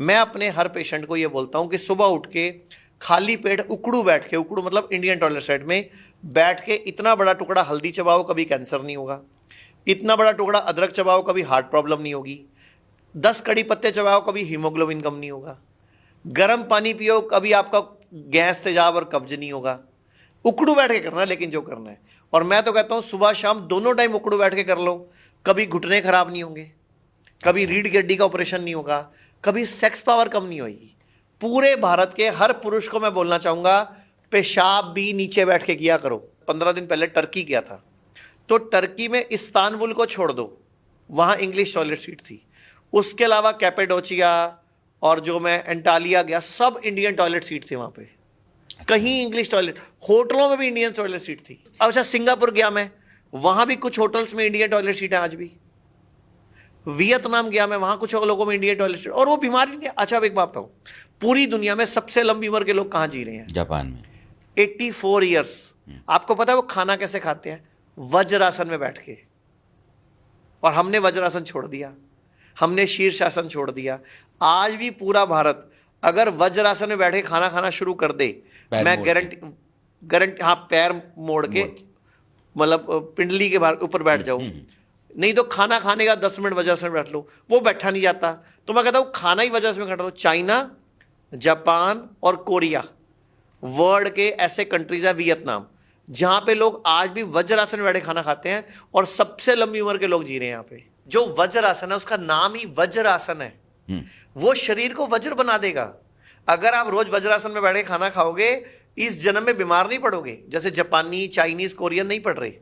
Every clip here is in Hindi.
मैं अपने हर पेशेंट को ये बोलता हूँ कि सुबह उठ के खाली पेट उकड़ू बैठ के, उकड़ू मतलब इंडियन टॉयलेट सेट में बैठ के इतना बड़ा टुकड़ा हल्दी चबाओ, कभी कैंसर नहीं होगा। इतना बड़ा टुकड़ा अदरक चबाओ, कभी हार्ट प्रॉब्लम नहीं होगी। 10 कड़ी पत्ते चबाओ, कभी हीमोग्लोबिन कम नहीं होगा। गर्म पानी पियो, कभी आपका गैस, तेजाब और कब्ज नहीं होगा। उकड़ू बैठ के करना है लेकिन जो करना है। और मैं तो कहता हूँ सुबह शाम दोनों टाइम उकड़ू बैठ के कर लो, कभी घुटने खराब नहीं होंगे, कभी रीढ़ की हड्डी का ऑपरेशन नहीं होगा, कभी सेक्स पावर कम नहीं होगी। पूरे भारत के हर पुरुष को मैं बोलना चाहूँगा, पेशाब भी नीचे बैठ के किया करो। 15 दिन पहले टर्की गया था, तो टर्की में इस्तांबुल को छोड़ दो, वहाँ इंग्लिश टॉयलेट सीट थी। उसके अलावा कैपेडोचिया और जो मैं एंटालिया गया, सब इंडियन टॉयलेट सीट थे वहाँ पे। कहीं इंग्लिश टॉयलेट, होटलों में भी इंडियन टॉयलेट सीट थी। अच्छा, सिंगापुर गया मैं, वहाँ भी कुछ होटल्स में इंडियन टॉयलेट सीट है आज भी। वियतनाम गया मैं, वहाँ कुछ लोगों में इंडियन टॉयलेट सीट, और वो बीमारी नहीं। अच्छा, अब एक बात बताओ, पूरी दुनिया में सबसे लंबी उम्र के लोग कहाँ जी रहे हैं? जापान में 84 ईयर्स। आपको पता है वो खाना कैसे खाते हैं? वज्रासन में बैठ के। और हमने वज्रासन छोड़ दिया, हमने शीर्षासन छोड़ दिया। आज भी पूरा भारत अगर वज्रासन में बैठ के खाना खाना शुरू कर दे, मैं गारंटी, हाँ, पैर मोड़ के, मतलब पिंडली के ऊपर बैठ जाओ, नहीं तो खाना खाने का 10 मिनट वज्रासन में बैठ लो, वो बैठा नहीं जाता। तो मैं कहता हूँ खाना ही वज्रासन में बैठ लो। चाइना, जापान और कोरिया वर्ल्ड के ऐसे कंट्रीज है, वियतनाम, जहां पे लोग आज भी वज्रासन में बैठे खाना खाते हैं और सबसे लंबी उम्र के लोग जी रहे हैं यहाँ पे। जो वज्रासन है उसका नाम ही वज्रासन है, वो शरीर को वज्र बना देगा। अगर आप रोज वज्रासन में बैठे खाना खाओगे, इस जन्म में बीमार नहीं पड़ोगे, जैसे जापानी, चाइनीज, कोरियन नहीं पड़ रहे।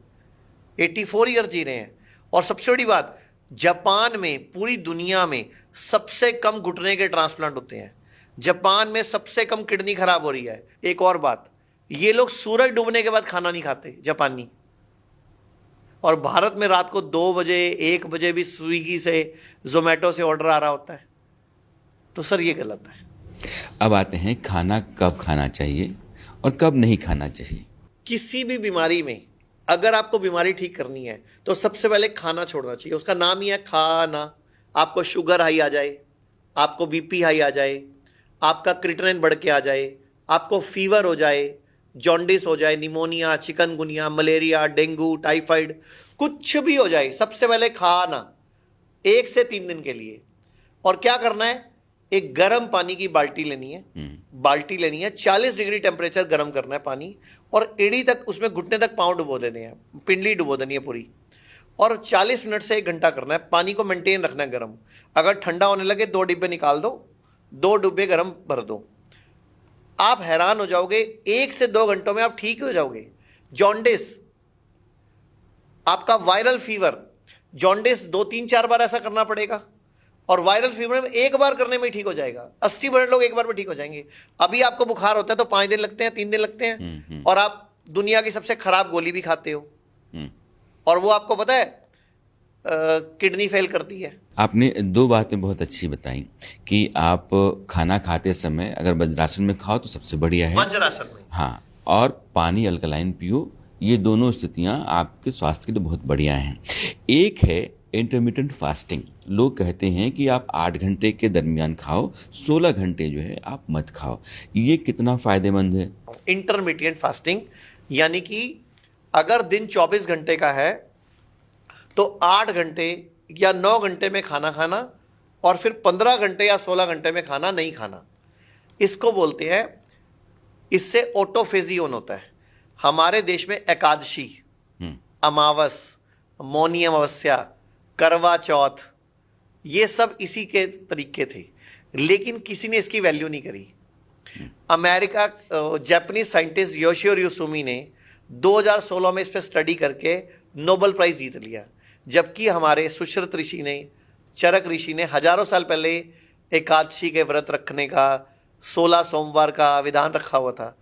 84 ईयर जी रहे हैं। और सबसे बड़ी बात, जापान में पूरी दुनिया में सबसे कम घुटने के ट्रांसप्लांट होते हैं। जापान में सबसे कम किडनी खराब हो रही है। एक और बात, ये लोग सूरज डूबने के बाद खाना नहीं खाते, जापानी। और भारत में रात को 2 बजे 1 बजे भी स्विगी से, जोमेटो से ऑर्डर आ रहा होता है। तो सर ये गलत है। अब आते हैं खाना कब खाना चाहिए और कब नहीं खाना चाहिए। किसी भी बीमारी में अगर आपको बीमारी ठीक करनी है तो सबसे पहले खाना छोड़ना चाहिए। उसका नाम ही है खाना। आपको शुगर हाई आ जाए, आपको बीपी हाई आ जाए, आपका क्रिएटिनिन बढ़ के आ जाए, आपको फीवर हो जाए, जॉन्डिस हो जाए, pneumonia, chikungunya, malaria, dengue, typhoid, कुछ भी हो जाए, सबसे पहले खाना 1 से 3 दिन के लिए। और क्या करना है, एक गर्म पानी की बाल्टी लेनी है, 40 डिग्री टेम्परेचर गर्म करना है पानी, और एड़ी तक, उसमें घुटने तक पाँव डुबो देने हैं, पिंडली डुबो देनी है पूरी, और 40 मिनट से 1 घंटा करना है। पानी को मेंटेन रखना है गर्म। अगर ठंडा होने लगे 2 डिब्बे निकाल दो, 2 डिब्बे गर्म भर दो। आप हैरान हो जाओगे, 1 से 2 घंटों में आप ठीक हो जाओगे। जॉन्डिस, आपका वायरल फीवर, जॉन्डिस 2-3-4 बार ऐसा करना पड़ेगा, और वायरल फीवर में 1 बार करने में ही ठीक हो जाएगा। 80% लोग 1 बार में ठीक हो जाएंगे। अभी आपको बुखार होता है तो 5 दिन लगते हैं, 3 दिन लगते हैं, और आप दुनिया की सबसे खराब गोली भी खाते हो, और वो आपको पता है किडनी फेल करती है। आपने 2 बातें बहुत अच्छी बताई कि आप खाना खाते समय अगर वज्रासन में खाओ तो सबसे बढ़िया है, वज्रासन में, हाँ, और पानी अल्कलाइन पियो। ये दोनों स्थितियां आपके स्वास्थ्य के लिए बहुत बढ़िया हैं। एक है इंटरमिटेंट फास्टिंग। लोग कहते हैं कि आप 8 घंटे के दरमियान खाओ, 16 घंटे जो है आप मत खाओ। ये कितना फायदेमंद है? इंटरमीडिएट फास्टिंग यानी कि अगर दिन 24 घंटे का है तो 8 घंटे या 9 घंटे में खाना खाना, और फिर 15 घंटे या 16 घंटे में खाना नहीं खाना। इसको बोलते हैं, इससे ऑटोफेजी होता है। हमारे देश में एकादशी, अमावस, मौनी अमावस्या, करवा चौथ, ये सब इसी के तरीके थे, लेकिन किसी ने इसकी वैल्यू नहीं करी। अमेरिका, जापानीज साइंटिस्ट योशिरो युसुमी ने 2016 में इस पर स्टडी करके नोबेल प्राइज जीत लिया। जबकि हमारे सुश्रुत ऋषि ने, चरक ऋषि ने हजारों साल पहले एकादशी के व्रत रखने का, 16 सोमवार का विधान रखा हुआ था।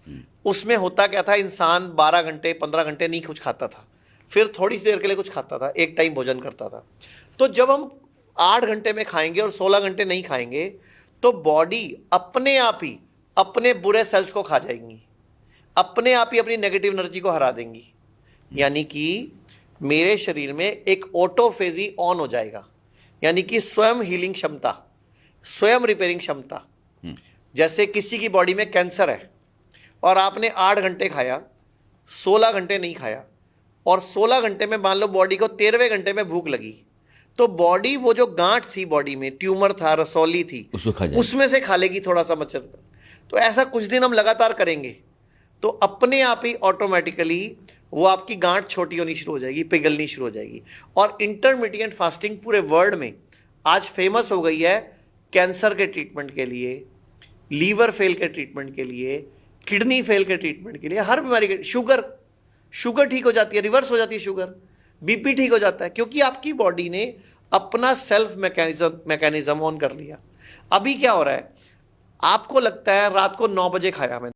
उसमें होता क्या था, इंसान 12 घंटे 15 घंटे नहीं कुछ खाता था, फिर थोड़ी सी देर के लिए कुछ खाता था, एक टाइम भोजन करता था। तो जब हम 8 घंटे में खाएंगे और 16 घंटे नहीं खाएंगे तो बॉडी अपने आप ही अपने बुरे सेल्स को खा जाएंगी, अपने आप ही अपनी नेगेटिव एनर्जी को हरा देंगी। यानी कि मेरे शरीर में एक ऑटोफेजी ऑन हो जाएगा, यानी कि स्वयं हीलिंग क्षमता, स्वयं रिपेयरिंग क्षमता। जैसे किसी की बॉडी में कैंसर है और आपने 8 घंटे खाया, 16 घंटे नहीं खाया, और 16 घंटे में मान लो बॉडी को 13वें घंटे में भूख लगी, तो बॉडी वो जो गांठ थी बॉडी में, ट्यूमर था, रसौली थी, उसको खा जाएगी। उसमें से खा लेगी थोड़ा सा मच्छर। तो ऐसा कुछ दिन हम लगातार करेंगे तो अपने आप ही ऑटोमेटिकली वो आपकी गांठ छोटी होनी शुरू हो जाएगी, पिघलनी शुरू हो जाएगी। और इंटरमिटेंट फास्टिंग पूरे वर्ल्ड में आज फेमस हो गई है कैंसर के ट्रीटमेंट के लिए, लीवर फेल के ट्रीटमेंट के लिए, किडनी फेल के ट्रीटमेंट के लिए, हर बीमारी के, शुगर ठीक हो जाती है, रिवर्स हो जाती है शुगर, बीपी ठीक हो जाता है, क्योंकि आपकी बॉडी ने अपना सेल्फ मैकेनिज्म ऑन कर लिया। अभी क्या हो रहा है, आपको लगता है रात को 9 बजे खाया मैंने,